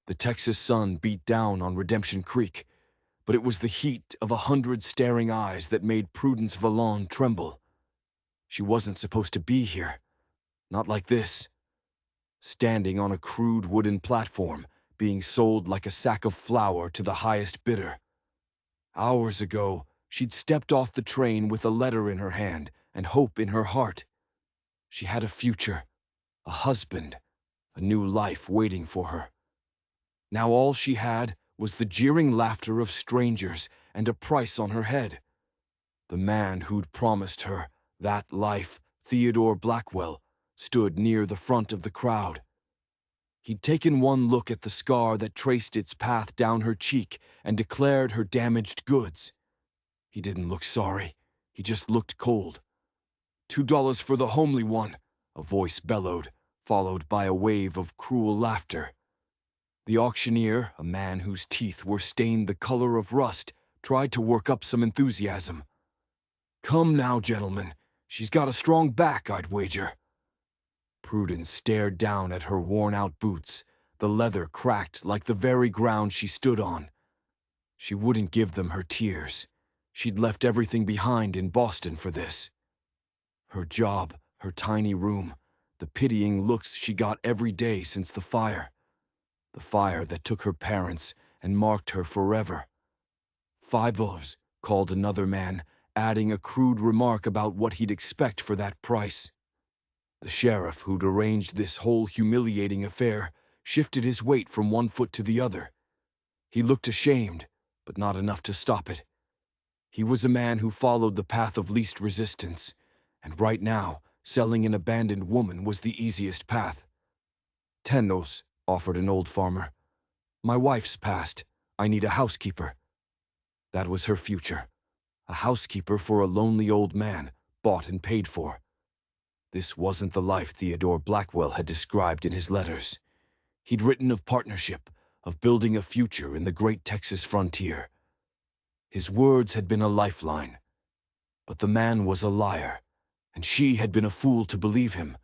The Texas sun beat down on Redemption Creek, but it was the heat of 100 staring eyes that made Prudence Valon tremble. She wasn't supposed to be here. Not like this. Standing on a crude wooden platform, being sold like a sack of flour to the highest bidder. Hours ago, she'd stepped off the train with a letter in her hand and hope in her heart. She had a future, a husband, a new life waiting for her. Now all she had was the jeering laughter of strangers and a price on her head. The man who'd promised her that life, Theodore Blackwell, stood near the front of the crowd. He'd taken one look at the scar that traced its path down her cheek and declared her damaged goods. He didn't look sorry. He just looked cold. $2 for the homely one, a voice bellowed, followed by a wave of cruel laughter. The auctioneer, a man whose teeth were stained the color of rust, tried to work up some enthusiasm. "Come now, gentlemen. She's got a strong back, I'd wager." Prudence stared down at her worn-out boots, the leather cracked like the very ground she stood on. She wouldn't give them her tears. She'd left everything behind in Boston for this. Her job, her tiny room, the pitying looks she got every day since the fire. The fire that took her parents and marked her forever. "$5," called another man, adding a crude remark about what he'd expect for that price. The sheriff who'd arranged this whole humiliating affair shifted his weight from one foot to the other. He looked ashamed, but not enough to stop it. He was a man who followed the path of least resistance, and right now, selling an abandoned woman was the easiest path. "$10," offered an old farmer. "My wife's passed. I need a housekeeper." That was her future. A housekeeper for a lonely old man, bought and paid for. This wasn't the life Theodore Blackwell had described in his letters. He'd written of partnership, of building a future in the great Texas frontier. His words had been a lifeline. But the man was a liar, and she had been a fool to believe him.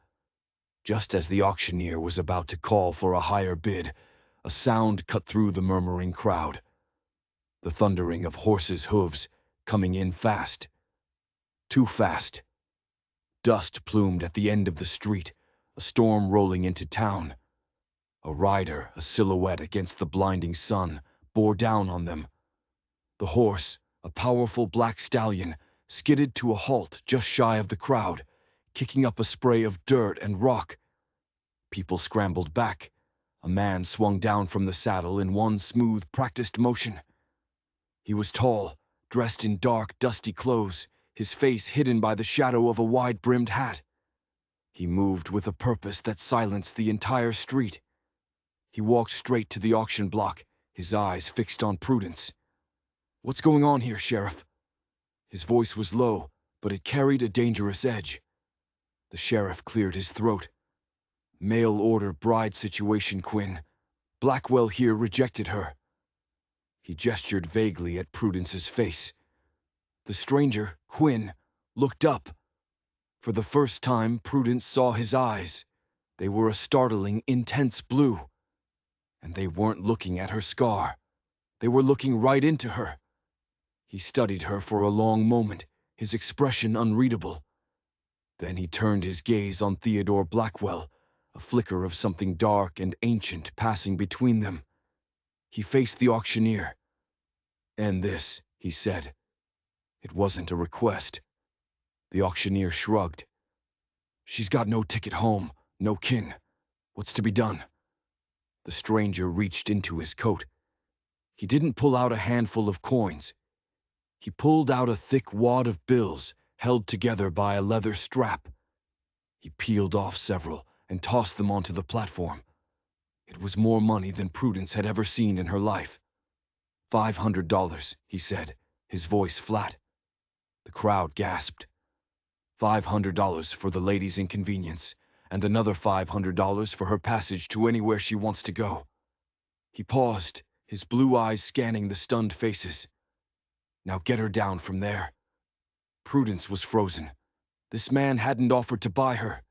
Just as the auctioneer was about to call for a higher bid, a sound cut through the murmuring crowd. The thundering of horses' hooves, coming in fast. Too fast. Dust plumed at the end of the street, a storm rolling into town. A rider, a silhouette against the blinding sun, bore down on them. The horse, a powerful black stallion, skidded to a halt just shy of the crowd, kicking up a spray of dirt and rock. People scrambled back. A man swung down from the saddle in one smooth, practiced motion. He was tall, dressed in dark, dusty clothes, his face hidden by the shadow of a wide-brimmed hat. He moved with a purpose that silenced the entire street. He walked straight to the auction block, his eyes fixed on Prudence. "What's going on here, Sheriff?" His voice was low, but it carried a dangerous edge. The sheriff cleared his throat. "Mail-order bride situation, Quinn. Blackwell here rejected her." He gestured vaguely at Prudence's face. The stranger, Quinn, looked up. For the first time, Prudence saw his eyes. They were a startling, intense blue. And they weren't looking at her scar. They were looking right into her. He studied her for a long moment, his expression unreadable. Then he turned his gaze on Theodore Blackwell, a flicker of something dark and ancient passing between them. He faced the auctioneer. "End this," he said. It wasn't a request. The auctioneer shrugged. "She's got no ticket home, no kin. What's to be done?" The stranger reached into his coat. He didn't pull out a handful of coins. He pulled out a thick wad of bills, held together by a leather strap. He peeled off several and tossed them onto the platform. It was more money than Prudence had ever seen in her life. $500, he said, his voice flat. The crowd gasped. $500 for the lady's inconvenience, and another $500 for her passage to anywhere she wants to go. He paused, his blue eyes scanning the stunned faces. "Now get her down from there." Prudence was frozen. This man hadn't offered to buy her.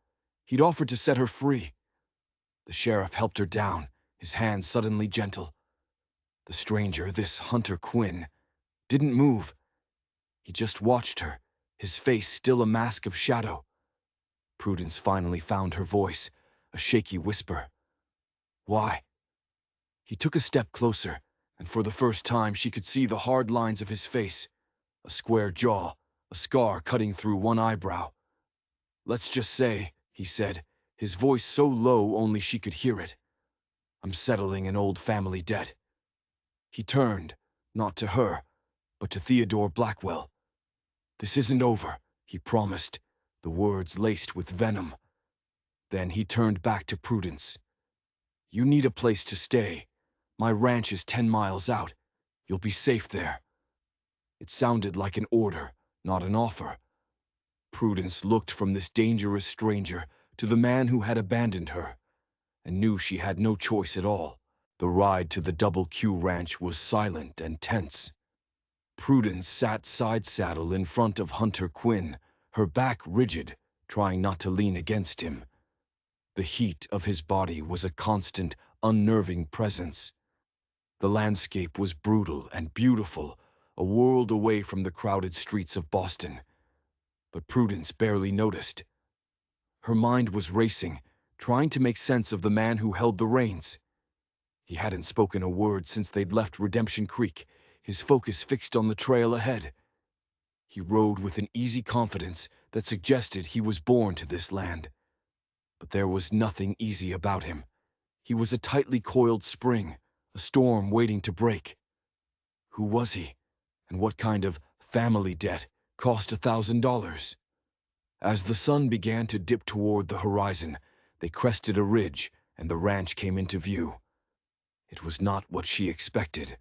He'd offered to set her free. The sheriff helped her down, his hand suddenly gentle. The stranger, this Hunter Quinn, didn't move. He just watched her, his face still a mask of shadow. Prudence finally found her voice, a shaky whisper. "Why?" He took a step closer, and for the first time she could see the hard lines of his face, a square jaw, a scar cutting through one eyebrow. "Let's just say," he said, his voice so low only she could hear it, "I'm settling an old family debt." He turned, not to her, but to Theodore Blackwell. "This isn't over," he promised, the words laced with venom. Then he turned back to Prudence. "You need a place to stay. My ranch is 10 miles out. You'll be safe there." It sounded like an order, not an offer. Prudence looked from this dangerous stranger to the man who had abandoned her, and knew she had no choice at all. The ride to the Double Q Ranch was silent and tense. Prudence sat side saddle in front of Hunter Quinn, her back rigid, trying not to lean against him. The heat of his body was a constant, unnerving presence. The landscape was brutal and beautiful, a world away from the crowded streets of Boston. But Prudence barely noticed. Her mind was racing, trying to make sense of the man who held the reins. He hadn't spoken a word since they'd left Redemption Creek, his focus fixed on the trail ahead. He rode with an easy confidence that suggested he was born to this land. But there was nothing easy about him. He was a tightly coiled spring, a storm waiting to break. Who was he? And what kind of family debt cost $1,000? As the sun began to dip toward the horizon, they crested a ridge, and the ranch came into view. It was not what she expected.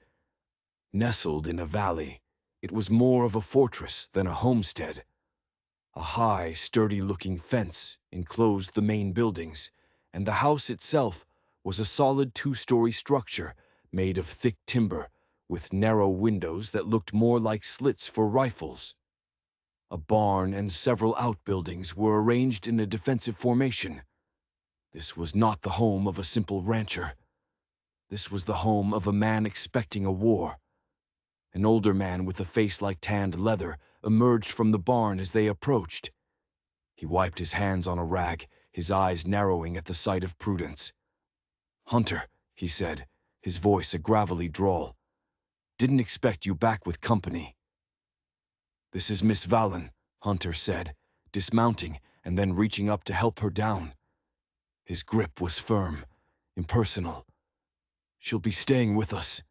Nestled in a valley, it was more of a fortress than a homestead. A high, sturdy-looking fence enclosed the main buildings, and the house itself was a solid 2-story structure made of thick timber, with narrow windows that looked more like slits for rifles. A barn and several outbuildings were arranged in a defensive formation. This was not the home of a simple rancher. This was the home of a man expecting a war. An older man with a face like tanned leather emerged from the barn as they approached. He wiped his hands on a rag, his eyes narrowing at the sight of Prudence. "Hunter," he said, his voice a gravelly drawl. "Didn't expect you back with company." "This is Miss Vallon," Hunter said, dismounting and then reaching up to help her down. His grip was firm, impersonal. "She'll be staying with us."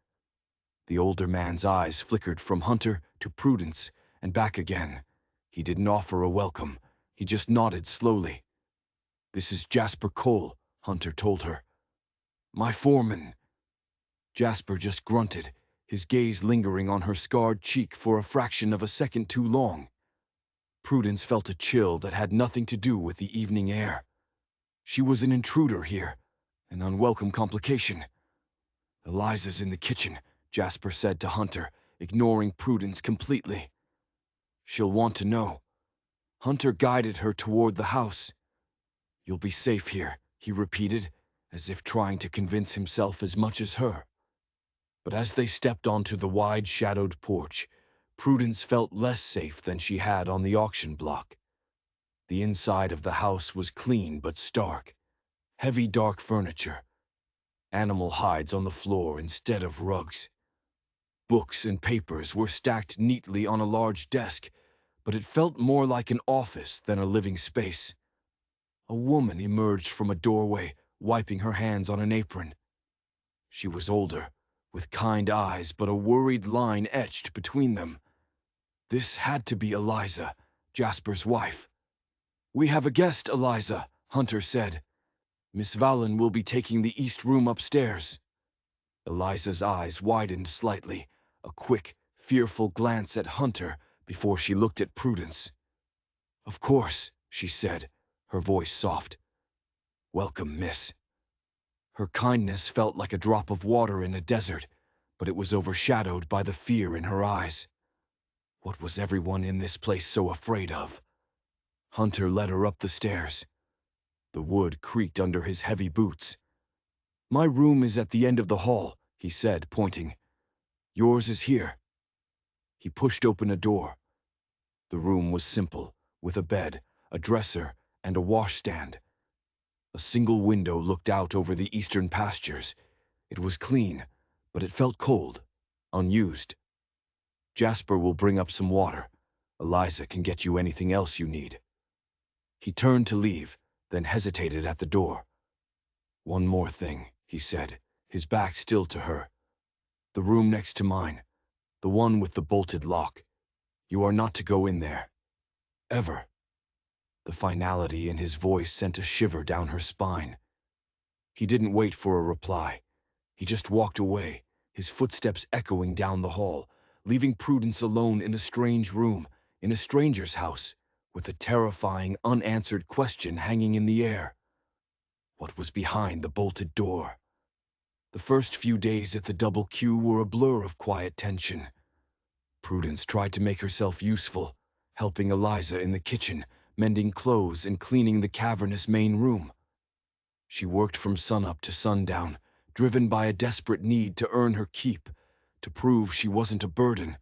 The older man's eyes flickered from Hunter to Prudence and back again. He didn't offer a welcome. He just nodded slowly. "This is Jasper Cole," Hunter told her. "My foreman." Jasper just grunted, his gaze lingering on her scarred cheek for a fraction of a second too long. Prudence felt a chill that had nothing to do with the evening air. She was an intruder here, an unwelcome complication. "Eliza's in the kitchen," Jasper said to Hunter, ignoring Prudence completely. "She'll want to know." Hunter guided her toward the house. "You'll be safe here," he repeated, as if trying to convince himself as much as her. But as they stepped onto the wide shadowed porch, Prudence felt less safe than she had on the auction block. The inside of the house was clean but stark. Heavy dark furniture. Animal hides on the floor instead of rugs. Books and papers were stacked neatly on a large desk, but it felt more like an office than a living space. A woman emerged from a doorway, wiping her hands on an apron. She was older, with kind eyes but a worried line etched between them. This had to be Eliza, Jasper's wife. "We have a guest, Eliza," Hunter said. "Miss Vallon will be taking the east room upstairs." Eliza's eyes widened slightly, a quick, fearful glance at Hunter before she looked at Prudence. "Of course," she said, her voice soft. "Welcome, miss." Her kindness felt like a drop of water in a desert, but it was overshadowed by the fear in her eyes. What was everyone in this place so afraid of? Hunter led her up the stairs. The wood creaked under his heavy boots. My room is at the end of the hall, he said, pointing. Yours is here. He pushed open a door. The room was simple, with a bed, a dresser, and a washstand. A single window looked out over the eastern pastures. It was clean, but it felt cold, unused. Jasper will bring up some water. Eliza can get you anything else you need. He turned to leave, then hesitated at the door. One more thing, he said, his back still to her. The room next to mine, the one with the bolted lock. You are not to go in there. Ever. The finality in his voice sent a shiver down her spine. He didn't wait for a reply. He just walked away, his footsteps echoing down the hall, leaving Prudence alone in a strange room, in a stranger's house, with a terrifying, unanswered question hanging in the air. What was behind the bolted door? The first few days at the Double Q were a blur of quiet tension. Prudence tried to make herself useful, helping Eliza in the kitchen, mending clothes and cleaning the cavernous main room. She worked from sunup to sundown, driven by a desperate need to earn her keep, to prove she wasn't a burden.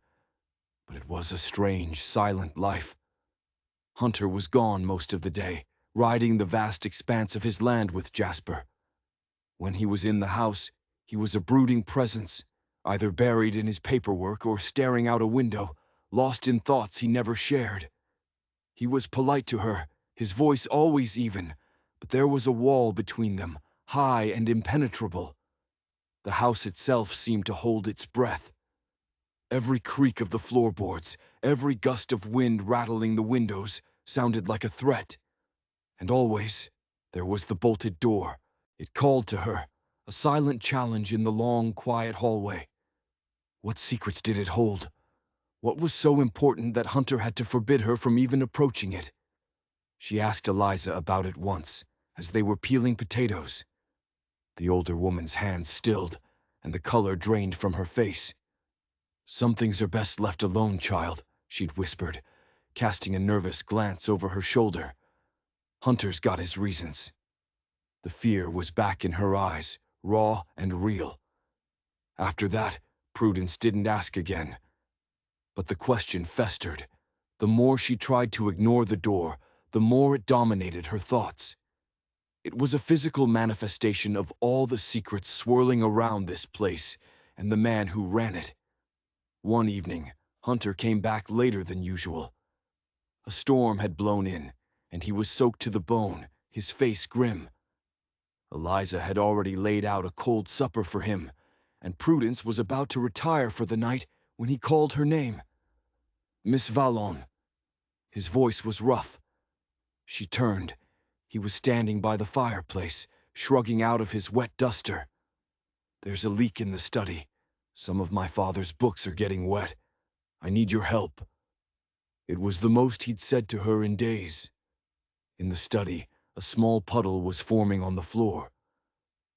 But it was a strange, silent life. Hunter was gone most of the day, riding the vast expanse of his land with Jasper. When he was in the house, he was a brooding presence, either buried in his paperwork or staring out a window, lost in thoughts he never shared. He was polite to her, his voice always even, but there was a wall between them, high and impenetrable. The house itself seemed to hold its breath. Every creak of the floorboards, every gust of wind rattling the windows, sounded like a threat. And always, there was the bolted door. It called to her, a silent challenge in the long, quiet hallway. What secrets did it hold? What was so important that Hunter had to forbid her from even approaching it? She asked Eliza about it once, as they were peeling potatoes. The older woman's hands stilled, and the color drained from her face. Some things are best left alone, child, she'd whispered, casting a nervous glance over her shoulder. Hunter's got his reasons. The fear was back in her eyes, raw and real. After that, Prudence didn't ask again. But the question festered. The more she tried to ignore the door, the more it dominated her thoughts. It was a physical manifestation of all the secrets swirling around this place and the man who ran it. One evening, Hunter came back later than usual. A storm had blown in, and he was soaked to the bone, his face grim. Eliza had already laid out a cold supper for him, and Prudence was about to retire for the night when he called her name. Miss Vallon. His voice was rough. She turned. He was standing by the fireplace, shrugging out of his wet duster. There's a leak in the study. Some of my father's books are getting wet. I need your help. It was the most he'd said to her in days. In the study, a small puddle was forming on the floor.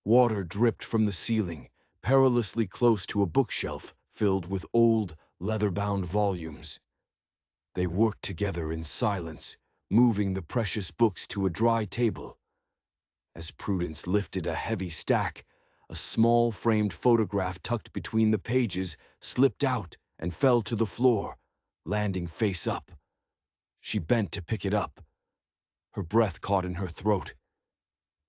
Water dripped from the ceiling, perilously close to a bookshelf filled with old, leather-bound volumes. They worked together in silence, moving the precious books to a dry table. As Prudence lifted a heavy stack, a small framed photograph tucked between the pages slipped out and fell to the floor, landing face up. She bent to pick it up. Her breath caught in her throat.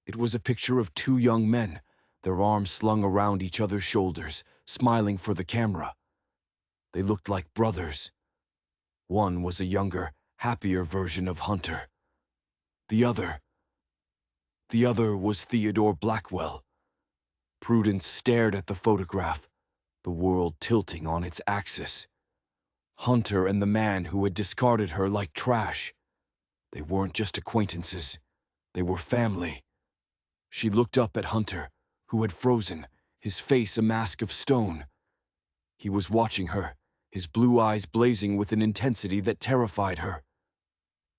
It was a picture of two young men, their arms slung around each other's shoulders, smiling for the camera. They looked like brothers. One was a younger, happier version of Hunter. The other was Theodore Blackwell. Prudence stared at the photograph, the world tilting on its axis. Hunter and the man who had discarded her like trash. They weren't just acquaintances. They were family. She looked up at Hunter, who had frozen, his face a mask of stone. He was watching her, his blue eyes blazing with an intensity that terrified her.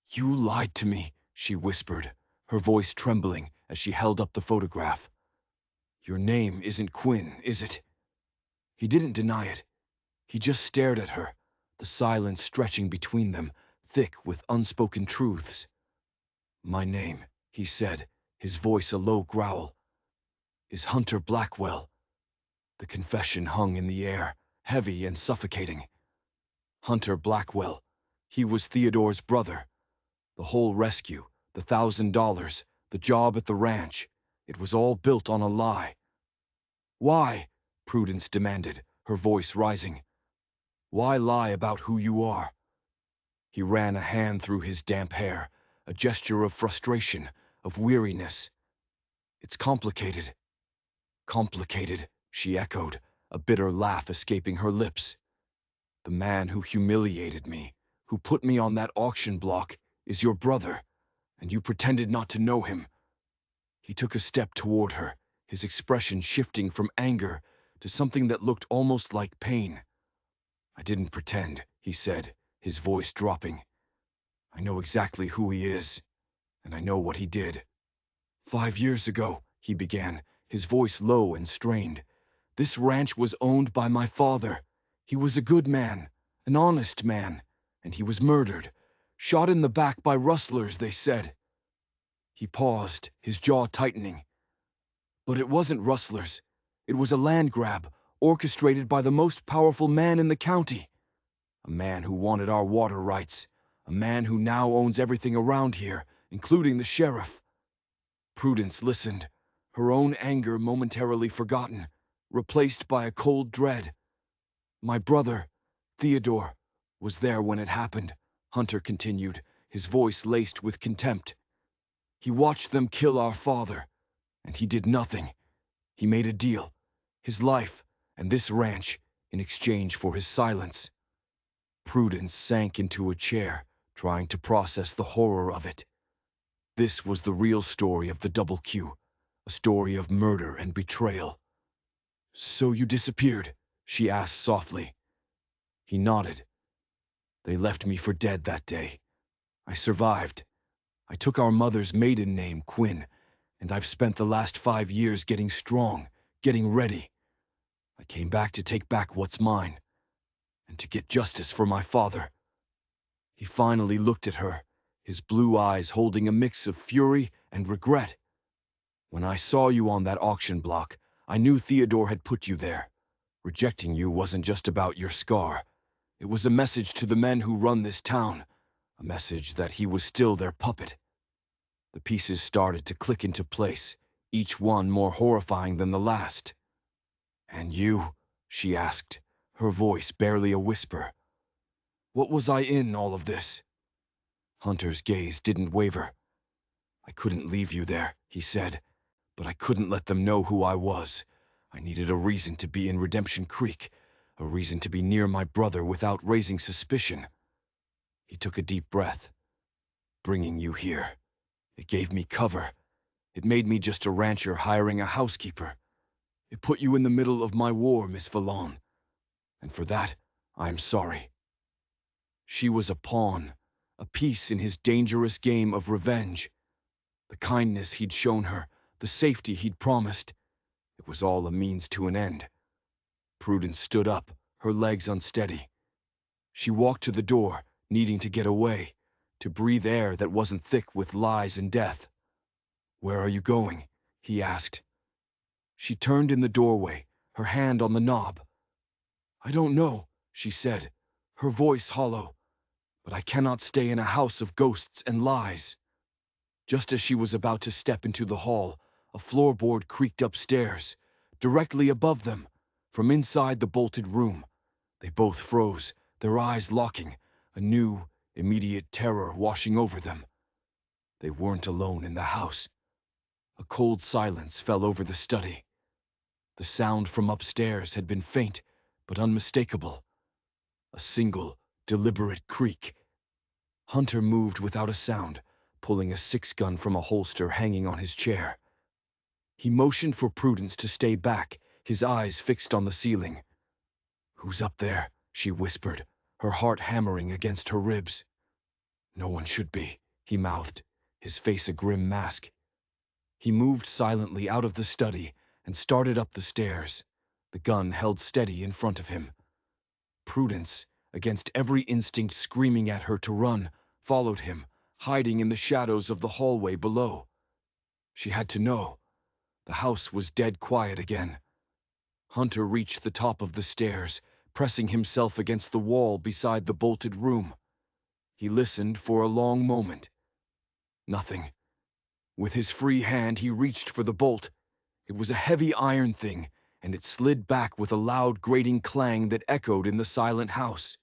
"You lied to me," she whispered, her voice trembling as she held up the photograph. "Your name isn't Quinn, is it?" He didn't deny it. He just stared at her, the silence stretching between them, thick with unspoken truths. "My name," he said, his voice a low growl. is Hunter Blackwell." The confession hung in the air, heavy and suffocating. Hunter Blackwell. He was Theodore's brother. The whole rescue, the $1,000, the job at the ranch, it was all built on a lie. "Why?" Prudence demanded, her voice rising. "Why lie about who you are?" He ran a hand through his damp hair, a gesture of frustration, of weariness. "It's complicated." "Complicated," she echoed, a bitter laugh escaping her lips. "The man who humiliated me, who put me on that auction block, is your brother, and you pretended not to know him." He took a step toward her, his expression shifting from anger to something that looked almost like pain. "I didn't pretend," he said, his voice dropping. "I know exactly who he is, and I know what he did." "5 years ago," he began, his voice low and strained, "this ranch was owned by my father. He was a good man, an honest man, and he was murdered, shot in the back by rustlers, they said." He paused, his jaw tightening. "But it wasn't rustlers. It was a land grab, orchestrated by the most powerful man in the county. A man who wanted our water rights. A man who now owns everything around here, including the sheriff." Prudence listened, her own anger momentarily forgotten, replaced by a cold dread. "My brother, Theodore, was there when it happened," Hunter continued, his voice laced with contempt. "He watched them kill our father, and he did nothing. He made a deal, his life and this ranch, in exchange for his silence." Prudence sank into a chair, trying to process the horror of it. This was the real story of the Double Q, a story of murder and betrayal. "So you disappeared?" she asked softly. He nodded. "They left me for dead that day. I survived. I took our mother's maiden name, Quinn, and I've spent the last 5 years getting strong, getting ready. I came back to take back what's mine, and to get justice for my father." He finally looked at her, his blue eyes holding a mix of fury and regret. "When I saw you on that auction block, I knew Theodore had put you there. Rejecting you wasn't just about your scar. It was a message to the men who run this town, a message that he was still their puppet." The pieces started to click into place, each one more horrifying than the last. "And you?" she asked, her voice barely a whisper. "What was I in all of this?" Hunter's gaze didn't waver. "I couldn't leave you there," he said, "but I couldn't let them know who I was. I needed a reason to be in Redemption Creek, a reason to be near my brother without raising suspicion." He took a deep breath. "Bringing you here. It gave me cover. It made me just a rancher hiring a housekeeper. It put you in the middle of my war, Miss Vallon. And for that, I am sorry." She was a pawn, a piece in his dangerous game of revenge. The kindness he'd shown her, the safety he'd promised, it was all a means to an end. Prudence stood up, her legs unsteady. She walked to the door, needing to get away, to breathe air that wasn't thick with lies and death. "Where are you going?" he asked. She turned in the doorway, her hand on the knob. "I don't know," she said, her voice hollow, "but I cannot stay in a house of ghosts and lies." Just as she was about to step into the hall, a floorboard creaked upstairs, directly above them, from inside the bolted room. They both froze, their eyes locking, a new, immediate terror washing over them. They weren't alone in the house. A cold silence fell over the study. The sound from upstairs had been faint, but unmistakable. A single, deliberate creak. Hunter moved without a sound, pulling a 6-gun from a holster hanging on his chair. He motioned for Prudence to stay back, his eyes fixed on the ceiling. "Who's up there?" she whispered, her heart hammering against her ribs. "No one should be," he mouthed, his face a grim mask. He moved silently out of the study and started up the stairs, the gun held steady in front of him. Prudence, against every instinct screaming at her to run, followed him, hiding in the shadows of the hallway below. She had to know. The house was dead quiet again. Hunter reached the top of the stairs, pressing himself against the wall beside the bolted room. He listened for a long moment. Nothing. With his free hand, he reached for the bolt. It was a heavy iron thing, and it slid back with a loud grating clang that echoed in the silent house.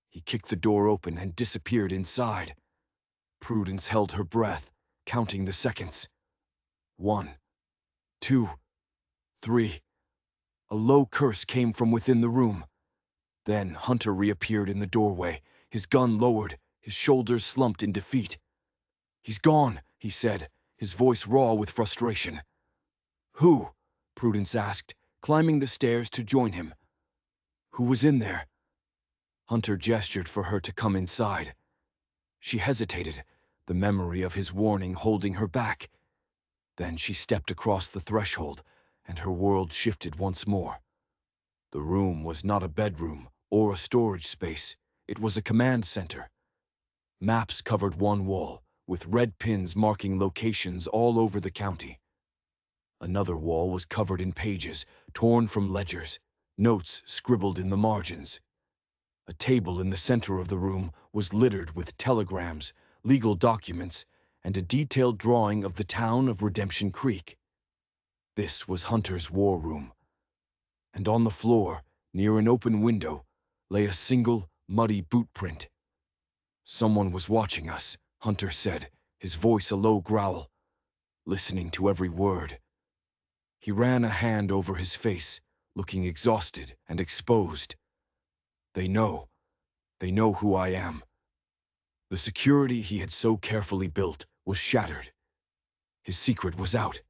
He kicked the door open and disappeared inside. Prudence held her breath, counting the seconds. 1, 2, 3. A low curse came from within the room. Then Hunter reappeared in the doorway, his gun lowered, his shoulders slumped in defeat. "He's gone," he said, his voice raw with frustration. "Who?" Prudence asked, climbing the stairs to join him. "Who was in there?" Hunter gestured for her to come inside. She hesitated, the memory of his warning holding her back. Then she stepped across the threshold, and her world shifted once more. The room was not a bedroom or a storage space. It was a command center. Maps covered one wall, with red pins marking locations all over the county. Another wall was covered in pages, torn from ledgers, notes scribbled in the margins. A table in the center of the room was littered with telegrams, legal documents, and a detailed drawing of the town of Redemption Creek. This was Hunter's war room. And on the floor, near an open window, lay a single, muddy boot print. "Someone was watching us," Hunter said, his voice a low growl, listening to every word. He ran a hand over his face, looking exhausted and exposed. They know who I am." The security he had so carefully built was shattered. His secret was out.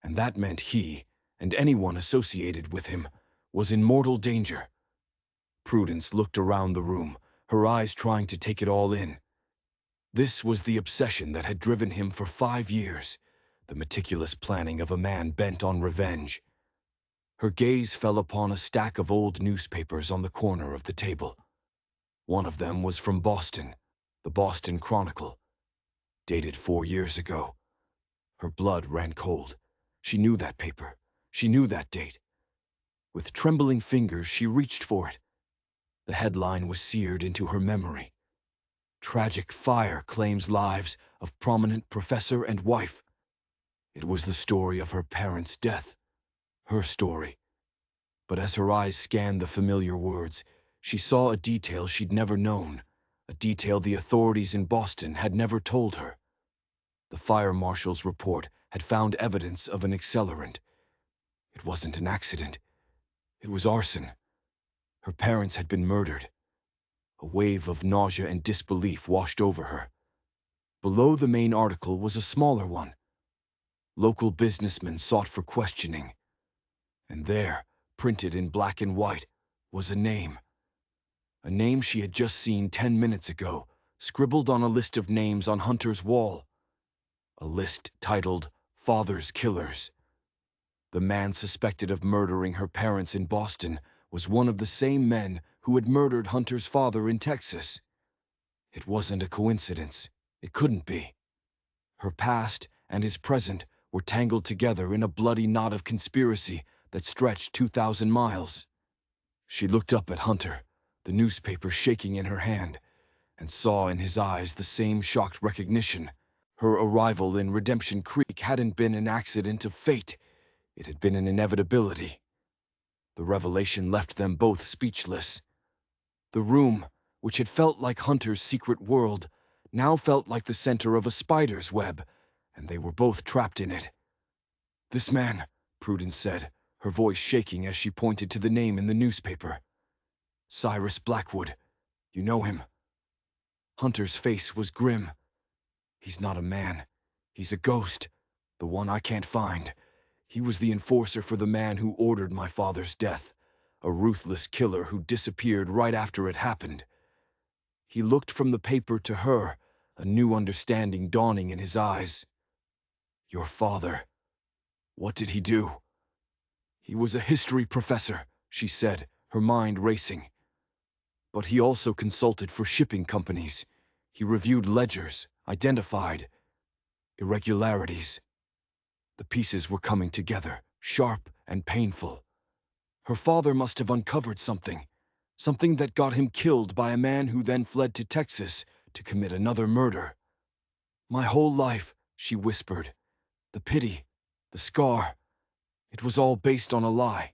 And that meant he, and anyone associated with him, was in mortal danger. Prudence looked around the room, her eyes trying to take it all in. This was the obsession that had driven him for 5 years, the meticulous planning of a man bent on revenge. Her gaze fell upon a stack of old newspapers on the corner of the table. One of them was from Boston, the Boston Chronicle, dated 4 years ago. Her blood ran cold. She knew that paper. She knew that date. With trembling fingers, she reached for it. The headline was seared into her memory. "Tragic fire claims lives of prominent professor and wife." It was the story of her parents' death. Her story. But as her eyes scanned the familiar words, she saw a detail she'd never known, a detail the authorities in Boston had never told her. The fire marshal's report had found evidence of an accelerant. It wasn't an accident. It was arson. Her parents had been murdered. A wave of nausea and disbelief washed over her. Below the main article was a smaller one. Local businessmen sought for questioning. And there, printed in black and white, was a name. A name she had just seen 10 minutes ago, scribbled on a list of names on Hunter's wall. A list titled "Father's Killers." The man suspected of murdering her parents in Boston was one of the same men who had murdered Hunter's father in Texas. It wasn't a coincidence. It couldn't be. Her past and his present were tangled together in a bloody knot of conspiracy that stretched 2,000 miles. She looked up at Hunter, the newspaper shaking in her hand, and saw in his eyes the same shocked recognition. Her arrival in Redemption Creek hadn't been an accident of fate. It had been an inevitability. The revelation left them both speechless. The room, which had felt like Hunter's secret world, now felt like the center of a spider's web, and they were both trapped in it. "This man," Prudence said, her voice shaking as she pointed to the name in the newspaper. "Cyrus Blackwood. You know him?" Hunter's face was grim. "He's not a man. He's a ghost, the one I can't find. He was the enforcer for the man who ordered my father's death, a ruthless killer who disappeared right after it happened." He looked from the paper to her, a new understanding dawning in his eyes. "Your father. What did he do?" "He was a history professor," she said, her mind racing. "But he also consulted for shipping companies. He reviewed ledgers, identified irregularities." The pieces were coming together, sharp and painful. Her father must have uncovered something that got him killed by a man who then fled to Texas to commit another murder. My whole life, she whispered, the pity, the scar, it was all based on a lie.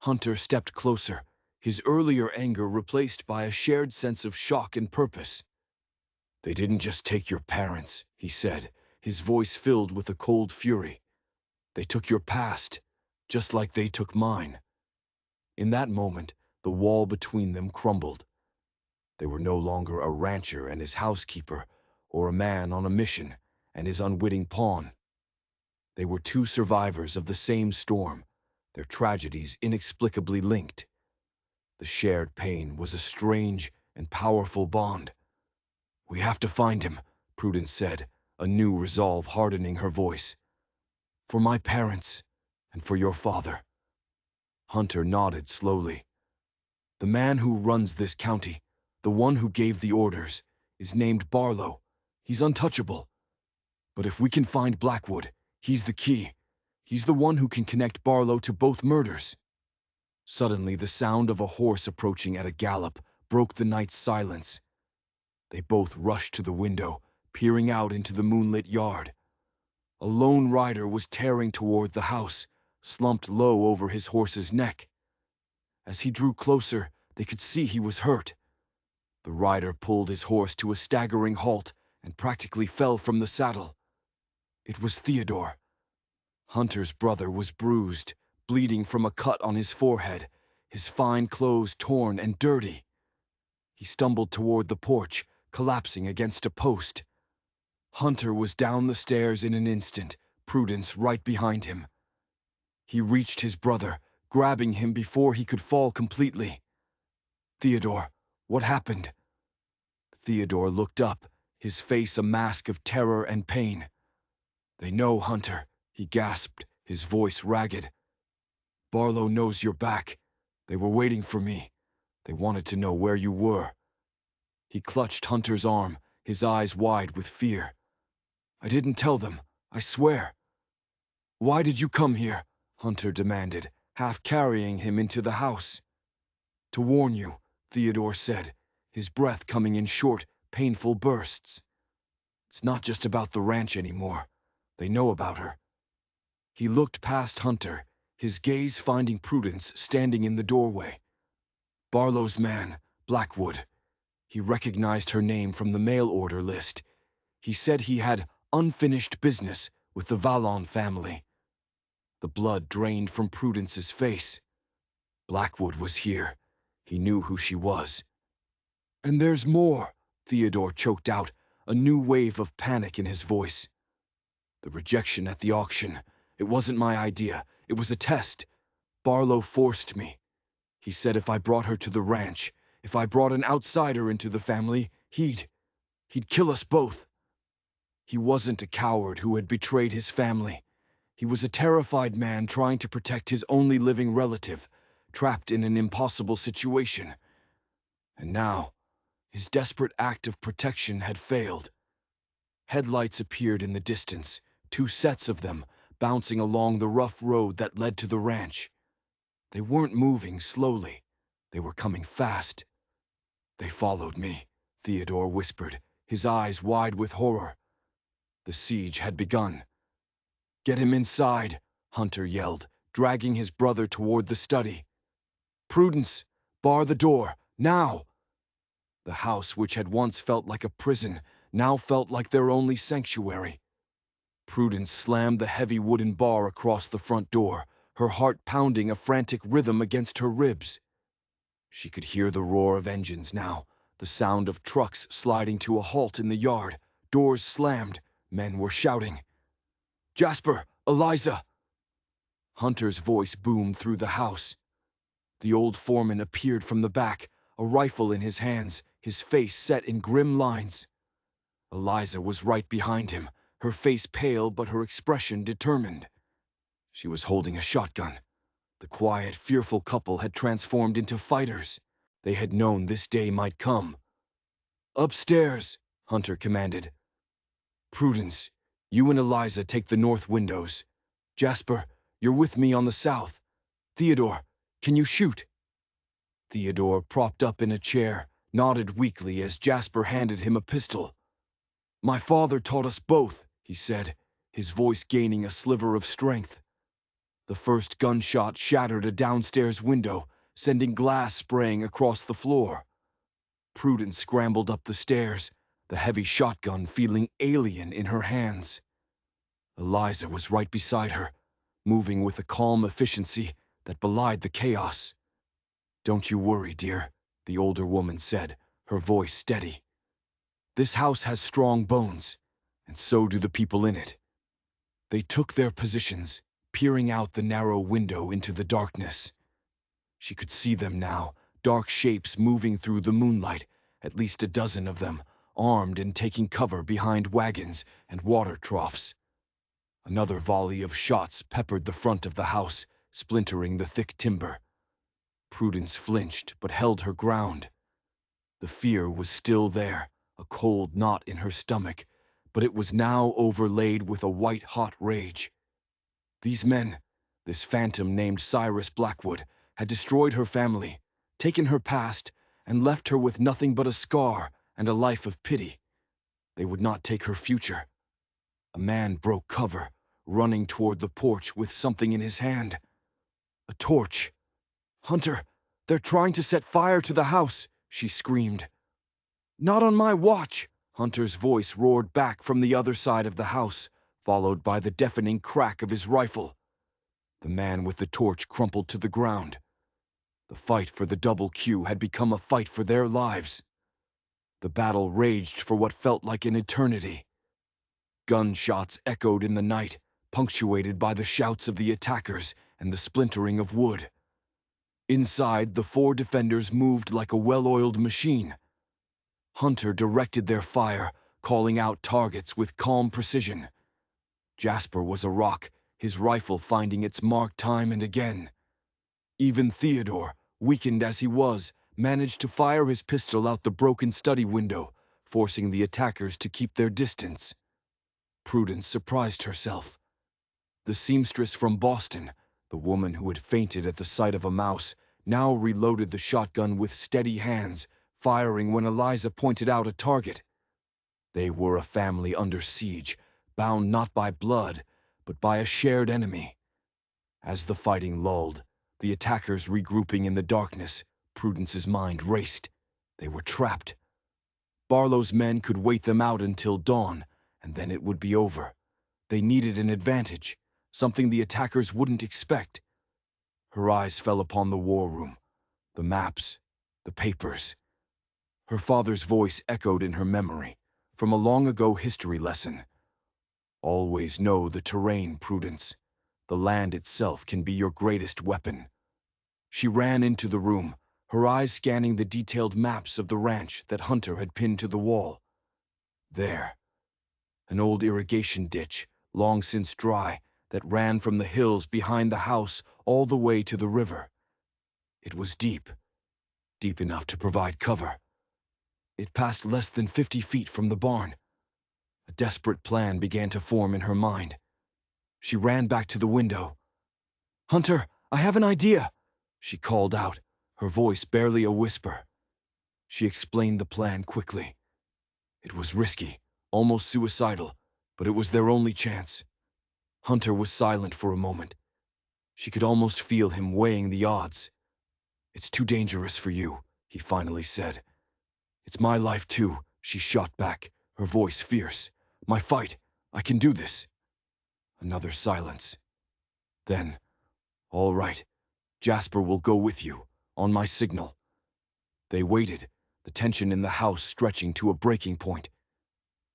Hunter stepped closer, his earlier anger replaced by a shared sense of shock and purpose. They didn't just take your parents, he said, his voice filled with a cold fury. They took your past, just like they took mine. In that moment, the wall between them crumbled. They were no longer a rancher and his housekeeper, or a man on a mission and his unwitting pawn. They were two survivors of the same storm, their tragedies inexplicably linked. The shared pain was a strange and powerful bond. We have to find him, Prudence said, a new resolve hardening her voice. For my parents, and for your father. Hunter nodded slowly. The man who runs this county, the one who gave the orders, is named Barlow. He's untouchable. But if we can find Blackwood, he's the key. He's the one who can connect Barlow to both murders. Suddenly, the sound of a horse approaching at a gallop broke the night's silence. They both rushed to the window, peering out into the moonlit yard. A lone rider was tearing toward the house, slumped low over his horse's neck. As he drew closer, they could see he was hurt. The rider pulled his horse to a staggering halt and practically fell from the saddle. It was Theodore. Hunter's brother was bruised, bleeding from a cut on his forehead, his fine clothes torn and dirty. He stumbled toward the porch, collapsing against a post. Hunter was down the stairs in an instant, Prudence right behind him. He reached his brother, grabbing him before he could fall completely. Theodore, what happened? Theodore looked up, his face a mask of terror and pain. They know, Hunter, he gasped, his voice ragged. Barlow knows you're back. They were waiting for me. They wanted to know where you were. He clutched Hunter's arm, his eyes wide with fear. I didn't tell them, I swear. Why did you come here? Hunter demanded, half carrying him into the house. To warn you, Theodore said, his breath coming in short, painful bursts. It's not just about the ranch anymore. They know about her. He looked past Hunter, his gaze finding Prudence standing in the doorway. Barlow's man, Blackwood. He recognized her name from the mail order list. He said he had unfinished business with the Vallon family. The blood drained from Prudence's face. Blackwood was here. He knew who she was. And there's more, Theodore choked out, a new wave of panic in his voice. The rejection at the auction. It wasn't my idea. It was a test. Barlow forced me. He said if I brought her to the ranch, if I brought an outsider into the family, he'd kill us both. He wasn't a coward who had betrayed his family. He was a terrified man trying to protect his only living relative, trapped in an impossible situation. And now, his desperate act of protection had failed. Headlights appeared in the distance, two sets of them, bouncing along the rough road that led to the ranch. They weren't moving slowly. They were coming fast. They followed me, Theodore whispered, his eyes wide with horror. The siege had begun. Get him inside, Hunter yelled, dragging his brother toward the study. Prudence, bar the door, now! The house, which had once felt like a prison, now felt like their only sanctuary. Prudence slammed the heavy wooden bar across the front door, her heart pounding a frantic rhythm against her ribs. She could hear the roar of engines now, the sound of trucks sliding to a halt in the yard, doors slammed, men were shouting. Jasper! Eliza! Hunter's voice boomed through the house. The old foreman appeared from the back, a rifle in his hands, his face set in grim lines. Eliza was right behind him, her face pale but her expression determined. She was holding a shotgun. The quiet, fearful couple had transformed into fighters. They had known this day might come. Upstairs, Hunter commanded. Prudence, You and Eliza take the north windows. Jasper, you're with me on the south. Theodore, can you shoot?" Theodore, propped up in a chair, nodded weakly as Jasper handed him a pistol. "My father taught us both," he said, his voice gaining a sliver of strength. The first gunshot shattered a downstairs window, sending glass spraying across the floor. Prudence scrambled up the stairs, the heavy shotgun feeling alien in her hands. Eliza was right beside her, moving with a calm efficiency that belied the chaos. "Don't you worry, dear," the older woman said, her voice steady. "This house has strong bones, and so do the people in it." They took their positions, peering out the narrow window into the darkness. She could see them now, dark shapes moving through the moonlight, at least a dozen of them, armed and taking cover behind wagons and water troughs. Another volley of shots peppered the front of the house, splintering the thick timber. Prudence flinched but held her ground. The fear was still there, a cold knot in her stomach, but it was now overlaid with a white-hot rage. These men, this phantom named Cyrus Blackwood, had destroyed her family, taken her past, and left her with nothing but a scar and a life of pity. They would not take her future. A man broke cover, running toward the porch with something in his hand. A torch. "Hunter, they're trying to set fire to the house," she screamed. "Not on my watch," Hunter's voice roared back from the other side of the house, followed by the deafening crack of his rifle. The man with the torch crumpled to the ground. The fight for the double Q had become a fight for their lives. The battle raged for what felt like an eternity. Gunshots echoed in the night, punctuated by the shouts of the attackers and the splintering of wood. Inside, the four defenders moved like a well-oiled machine. Hunter directed their fire, calling out targets with calm precision. Jasper was a rock, his rifle finding its mark time and again. Even Theodore, weakened as he was, managed to fire his pistol out the broken study window, forcing the attackers to keep their distance. Prudence surprised herself. The seamstress from Boston, the woman who had fainted at the sight of a mouse, now reloaded the shotgun with steady hands, firing when Eliza pointed out a target. They were a family under siege, bound not by blood, but by a shared enemy. As the fighting lulled, the attackers regrouping in the darkness, Prudence's mind raced. They were trapped. Barlow's men could wait them out until dawn, and then it would be over. They needed an advantage, something the attackers wouldn't expect. Her eyes fell upon the war room, the maps, the papers. Her father's voice echoed in her memory, from a long-ago history lesson. "Always know the terrain, Prudence. The land itself can be your greatest weapon." She ran into the room, her eyes scanning the detailed maps of the ranch that Hunter had pinned to the wall. There, an old irrigation ditch, long since dry, that ran from the hills behind the house all the way to the river. It was deep, deep enough to provide cover. It passed less than 50 feet from the barn. A desperate plan began to form in her mind. She ran back to the window. "Hunter, I have an idea," she called out, her voice barely a whisper. She explained the plan quickly. It was risky, almost suicidal, but it was their only chance. Hunter was silent for a moment. She could almost feel him weighing the odds. "It's too dangerous for you," he finally said. "It's my life too," she shot back, her voice fierce. "My fight. I can do this." Another silence. Then, "All right, Jasper will go with you, on my signal." They waited, the tension in the house stretching to a breaking point.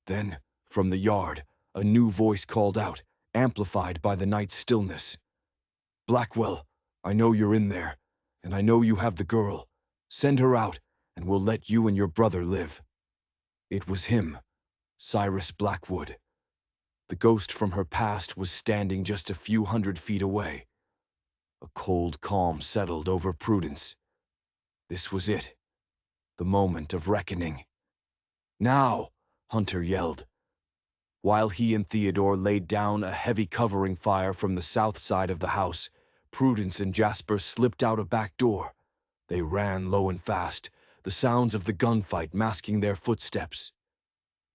Then, from the yard, a new voice called out, amplified by the night's stillness. "Blackwell, I know you're in there, and I know you have the girl. Send her out, and we'll let you and your brother live." It was him, Cyrus Blackwood. The ghost from her past was standing just a few hundred feet away. A cold calm settled over Prudence. This was it, the moment of reckoning. "Now!" Hunter yelled. While he and Theodore laid down a heavy covering fire from the south side of the house, Prudence and Jasper slipped out a back door. They ran low and fast, the sounds of the gunfight masking their footsteps.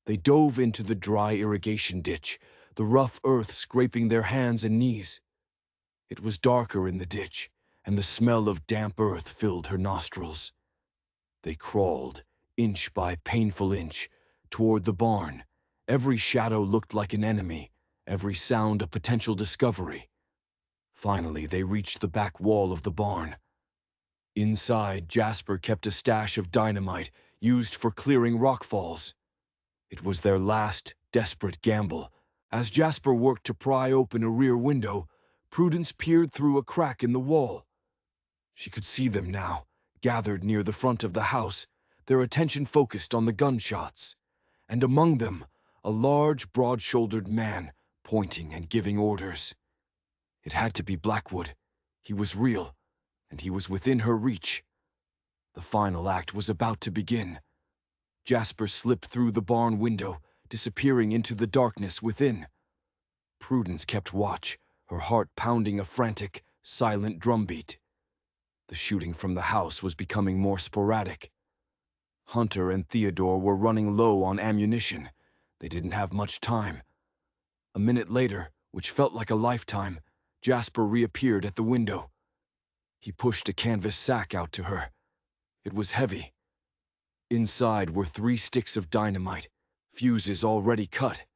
They dove into the dry irrigation ditch, the rough earth scraping their hands and knees. It was darker in the ditch, and the smell of damp earth filled her nostrils. They crawled, inch by painful inch, toward the barn. Every shadow looked like an enemy, every sound a potential discovery. Finally, they reached the back wall of the barn. Inside, Jasper kept a stash of dynamite used for clearing rockfalls. It was their last, desperate gamble. As Jasper worked to pry open a rear window, Prudence peered through a crack in the wall. She could see them now, gathered near the front of the house, their attention focused on the gunshots. And among them, a large, broad-shouldered man, pointing and giving orders. It had to be Blackwood. He was real, and he was within her reach. The final act was about to begin. Jasper slipped through the barn window, disappearing into the darkness within. Prudence kept watch, her heart pounding a frantic, silent drumbeat. The shooting from the house was becoming more sporadic. Hunter and Theodore were running low on ammunition. They didn't have much time. A minute later, which felt like a lifetime, Jasper reappeared at the window. He pushed a canvas sack out to her. It was heavy. Inside were 3 sticks of dynamite, fuses already cut.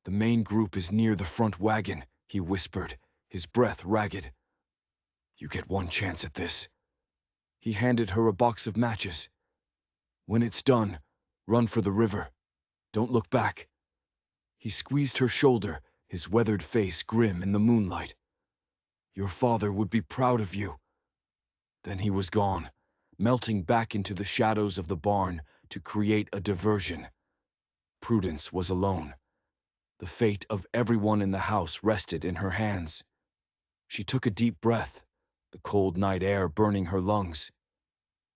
"The main group is near the front wagon," he whispered, his breath ragged. "You get one chance at this." He handed her a box of matches. "When it's done, run for the river. Don't look back." He squeezed her shoulder, his weathered face grim in the moonlight. "Your father would be proud of you." Then he was gone, melting back into the shadows of the barn to create a diversion. Prudence was alone. The fate of everyone in the house rested in her hands. She took a deep breath, the cold night air burning her lungs.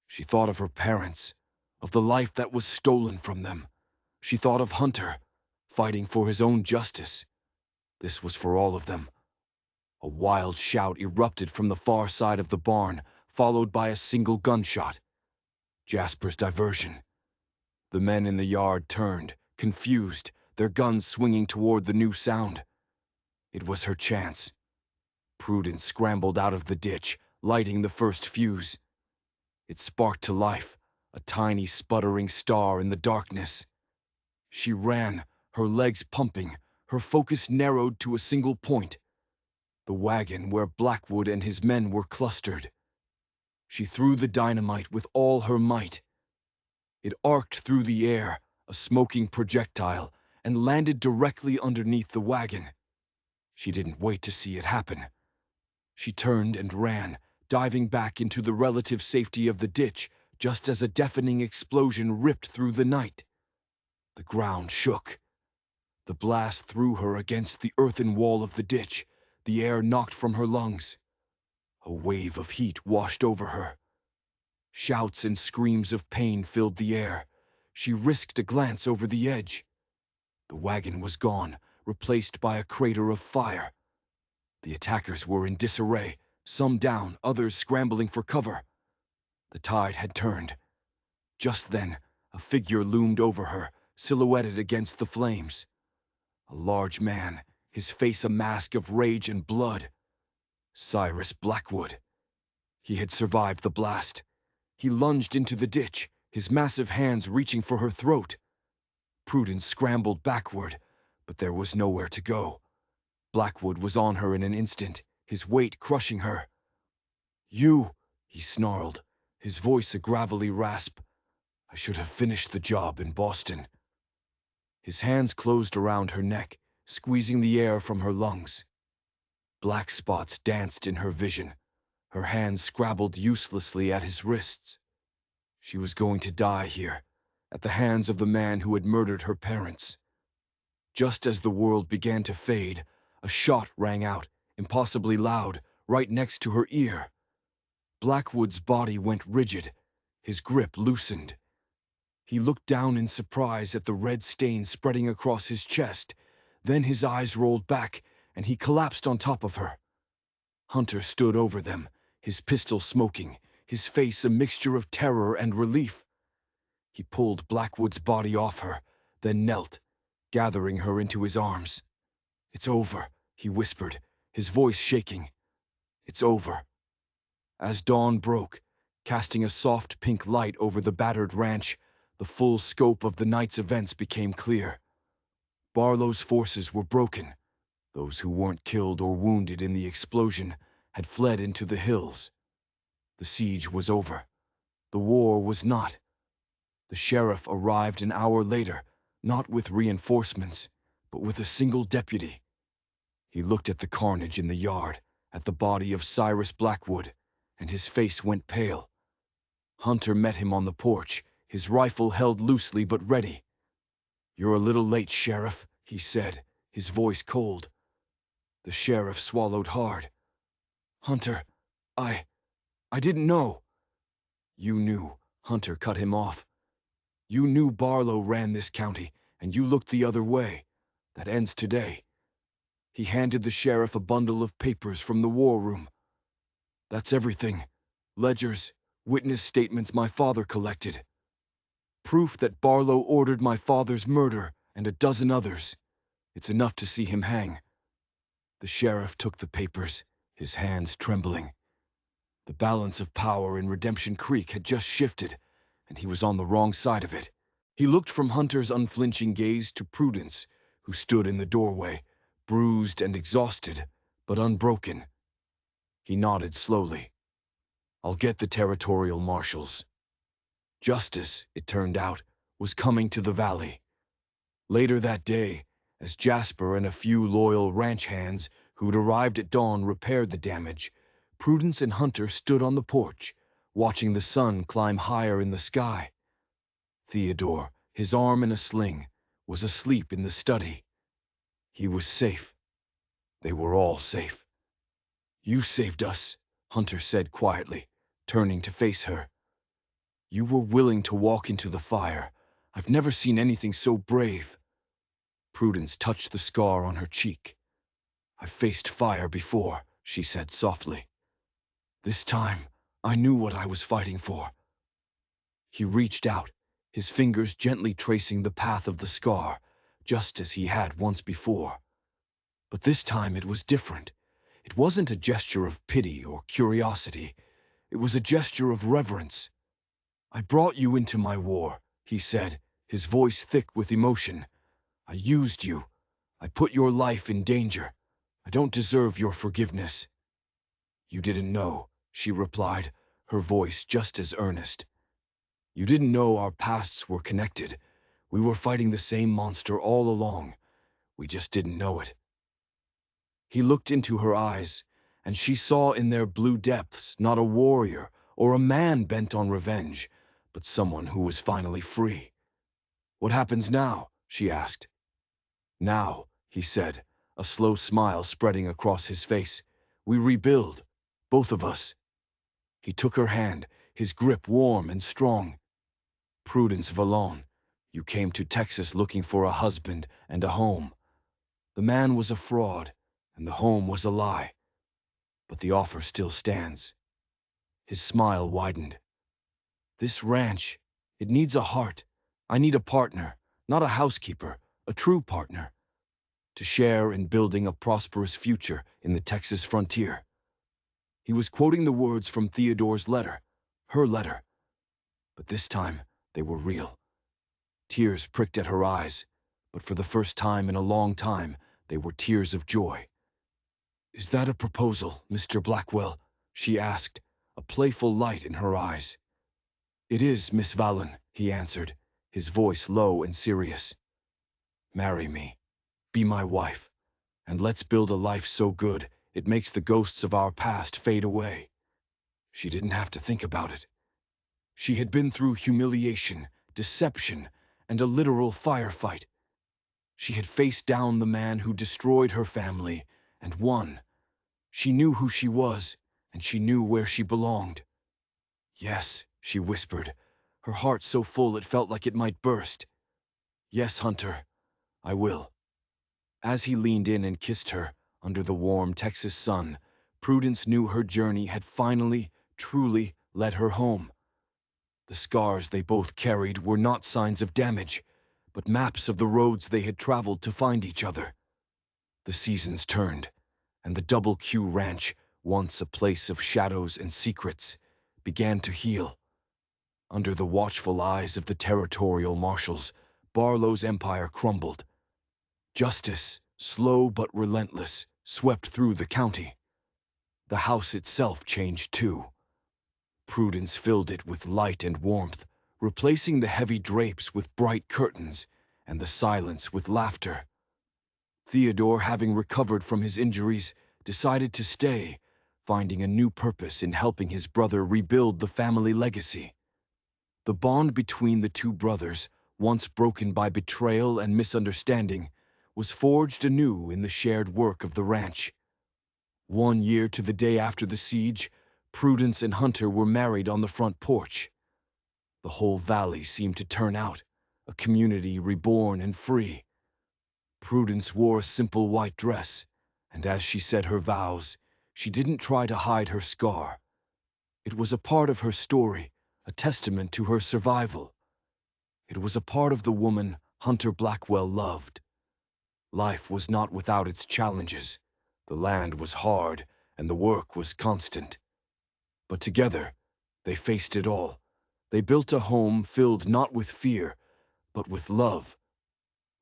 She thought of her parents, of the life that was stolen from them. She thought of Hunter, fighting for his own justice. This was for all of them. A wild shout erupted from the far side of the barn, followed by a single gunshot. Jasper's diversion. The men in the yard turned, confused, their guns swinging toward the new sound. It was her chance. Prudence scrambled out of the ditch, lighting the first fuse. It sparked to life, a tiny sputtering star in the darkness. She ran, her legs pumping, her focus narrowed to a single point. The wagon where Blackwood and his men were clustered. She threw the dynamite with all her might. It arced through the air, a smoking projectile, and landed directly underneath the wagon. She didn't wait to see it happen. She turned and ran, diving back into the relative safety of the ditch, just as a deafening explosion ripped through the night. The ground shook. The blast threw her against the earthen wall of the ditch, the air knocked from her lungs. A wave of heat washed over her. Shouts and screams of pain filled the air. She risked a glance over the edge. The wagon was gone, replaced by a crater of fire. The attackers were in disarray, some down, others scrambling for cover. The tide had turned. Just then, a figure loomed over her, silhouetted against the flames. A large man, his face a mask of rage and blood. Cyrus Blackwood. He had survived the blast. He lunged into the ditch, his massive hands reaching for her throat. Prudence scrambled backward, but there was nowhere to go. Blackwood was on her in an instant, his weight crushing her. "You," he snarled, his voice a gravelly rasp. "I should have finished the job in Boston." His hands closed around her neck, squeezing the air from her lungs. Black spots danced in her vision. Her hands scrabbled uselessly at his wrists. She was going to die here, at the hands of the man who had murdered her parents. Just as the world began to fade, a shot rang out, impossibly loud, right next to her ear. Blackwood's body went rigid, his grip loosened. He looked down in surprise at the red stain spreading across his chest. Then his eyes rolled back, and he collapsed on top of her. Hunter stood over them, his pistol smoking, his face a mixture of terror and relief. He pulled Blackwood's body off her, then knelt, gathering her into his arms. "It's over," he whispered, his voice shaking. "It's over." As dawn broke, casting a soft pink light over the battered ranch, the full scope of the night's events became clear. Barlow's forces were broken. Those who weren't killed or wounded in the explosion had fled into the hills. The siege was over. The war was not. The sheriff arrived an hour later, not with reinforcements, but with a single deputy. He looked at the carnage in the yard, at the body of Cyrus Blackwood, and his face went pale. Hunter met him on the porch, his rifle held loosely but ready. "You're a little late, Sheriff," he said, his voice cold. The sheriff swallowed hard. "Hunter, I didn't know." "You knew," Hunter cut him off. "You knew Barlow ran this county, and you looked the other way. That ends today." He handed the sheriff a bundle of papers from the war room. "That's everything. Ledgers, witness statements my father collected. Proof that Barlow ordered my father's murder and a dozen others. It's enough to see him hang." The sheriff took the papers, his hands trembling. The balance of power in Redemption Creek had just shifted, and he was on the wrong side of it. He looked from Hunter's unflinching gaze to Prudence, who stood in the doorway, bruised and exhausted, but unbroken. He nodded slowly. "I'll get the territorial marshals." Justice, it turned out, was coming to the valley. Later that day, as Jasper and a few loyal ranch hands who'd arrived at dawn repaired the damage, Prudence and Hunter stood on the porch, watching the sun climb higher in the sky. Theodore, his arm in a sling, was asleep in the study. He was safe. They were all safe. "You saved us," Hunter said quietly, turning to face her. "You were willing to walk into the fire. I've never seen anything so brave." Prudence touched the scar on her cheek. "I've faced fire before," she said softly. "This time, I knew what I was fighting for." He reached out, his fingers gently tracing the path of the scar, just as he had once before. But this time it was different. It wasn't a gesture of pity or curiosity. It was a gesture of reverence. "I brought you into my war," he said, his voice thick with emotion. "I used you. I put your life in danger. I don't deserve your forgiveness." "You didn't know," she replied, her voice just as earnest. "You didn't know our pasts were connected. We were fighting the same monster all along. We just didn't know it." He looked into her eyes, and she saw in their blue depths not a warrior or a man bent on revenge, but someone who was finally free. "What happens now?" she asked. "Now," he said, a slow smile spreading across his face, "we rebuild, both of us." He took her hand, his grip warm and strong. "Prudence Vallon, you came to Texas looking for a husband and a home. The man was a fraud, and the home was a lie. But the offer still stands." His smile widened. "This ranch, it needs a heart. I need a partner, not a housekeeper, a true partner, to share in building a prosperous future in the Texas frontier." He was quoting the words from Theodore's letter, her letter. But this time, they were real. Tears pricked at her eyes, but for the first time in a long time, they were tears of joy. "Is that a proposal, Mr. Blackwell?" she asked, a playful light in her eyes. "It is, Miss Vallon," he answered, his voice low and serious. "Marry me. Be my wife. And let's build a life so good it makes the ghosts of our past fade away." She didn't have to think about it. She had been through humiliation, deception, and a literal firefight. She had faced down the man who destroyed her family, and won. She knew who she was, and she knew where she belonged. "Yes," she whispered, her heart so full it felt like it might burst. "Yes, Hunter, I will." As he leaned in and kissed her, under the warm Texas sun, Prudence knew her journey had finally, truly led her home. The scars they both carried were not signs of damage, but maps of the roads they had traveled to find each other. The seasons turned, and the Double Q Ranch, once a place of shadows and secrets, began to heal. Under the watchful eyes of the territorial marshals, Barlow's empire crumbled. Justice, slow but relentless, swept through the county. The house itself changed too. Prudence filled it with light and warmth, replacing the heavy drapes with bright curtains and the silence with laughter. Theodore, having recovered from his injuries, decided to stay, finding a new purpose in helping his brother rebuild the family legacy. The bond between the two brothers, once broken by betrayal and misunderstanding, was forged anew in the shared work of the ranch. 1 year to the day after the siege, Prudence and Hunter were married on the front porch. The whole valley seemed to turn out, a community reborn and free. Prudence wore a simple white dress, and as she said her vows, she didn't try to hide her scar. It was a part of her story, a testament to her survival. It was a part of the woman Hunter Blackwell loved. Life was not without its challenges. The land was hard, and the work was constant. But together, they faced it all. They built a home filled not with fear, but with love.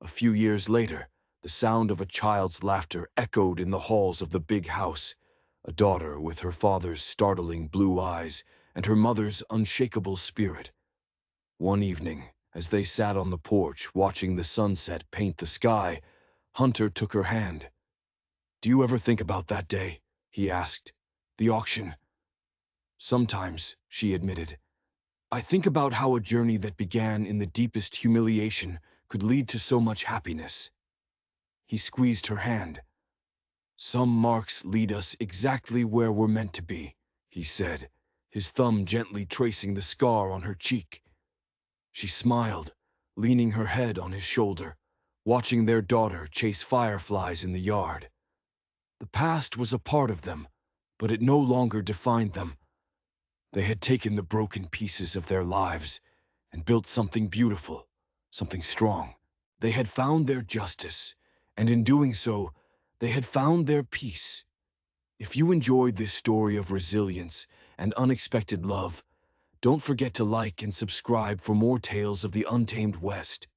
A few years later, the sound of a child's laughter echoed in the halls of the big house, a daughter with her father's startling blue eyes and her mother's unshakable spirit. One evening, as they sat on the porch watching the sunset paint the sky, Hunter took her hand. "Do you ever think about that day?" he asked. "The auction?" "Sometimes," she admitted. "I think about how a journey that began in the deepest humiliation could lead to so much happiness." He squeezed her hand. "Some marks lead us exactly where we're meant to be," he said, his thumb gently tracing the scar on her cheek. She smiled, leaning her head on his shoulder, watching their daughter chase fireflies in the yard. The past was a part of them, but it no longer defined them. They had taken the broken pieces of their lives and built something beautiful, something strong. They had found their justice, and in doing so, they had found their peace. If you enjoyed this story of resilience and unexpected love, don't forget to like and subscribe for more tales of the Untamed West.